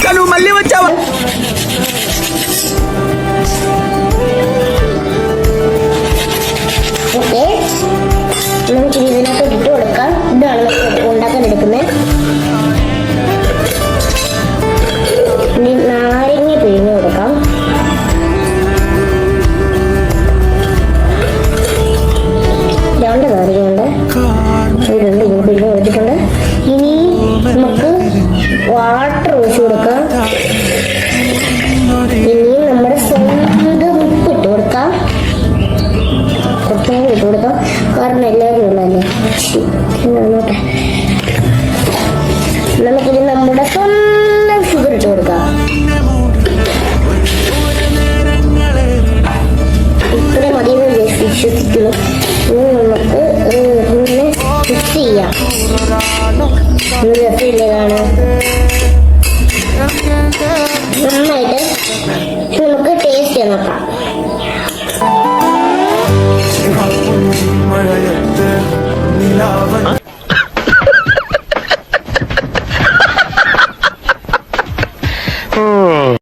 Chicken మళ్ళీ వచ్చావా? Okay, നമുക്ക് ഇതിനകത്ത് ഇട്ട് കൊടുക്കാം. ഇതാണ് നമുക്ക് ഉണ്ടാക്കാൻ എടുക്കുന്നത്. ഇനി നാരങ്ങ പിഴിഞ്ഞ് കൊടുക്കാം. രണ്ട് നാരങ്ങയുണ്ട്, ഇതുണ്ട്, ഇങ്ങനെ പിഴിഞ്ഞ് കൊടുത്തിട്ടുണ്ട്. ഇനി നമുക്ക് വാട്ടർ ഒഴിച്ച് കൊടുക്കാം. ഇനി നമ്മുടെ സ്വന്തം ഉപ്പ് ഇട്ട് കൊടുക്കാം. കുറച്ചുകൂടി ഇട്ട് കൊടുക്കാം, കാരണം എല്ലാവരും ഉള്ളതല്ലേ. നോട്ടെ, നമുക്കിനി നമ്മുടെ സ്വന്തം ഷുഗർ ഇട്ട് കൊടുക്കാം. ഇത്ര മതിയെന്ന് വിശ്വസിക്കുന്നു. ഇനി നമുക്ക് ഇങ്ങനെ മിക്സ് ചെയ്യാം. രസമില്ലേ കാണാൻ? നന്നായിട്ട് നമുക്ക് ടേസ്റ്റ് ചെയ്യാൻ നോക്കാം.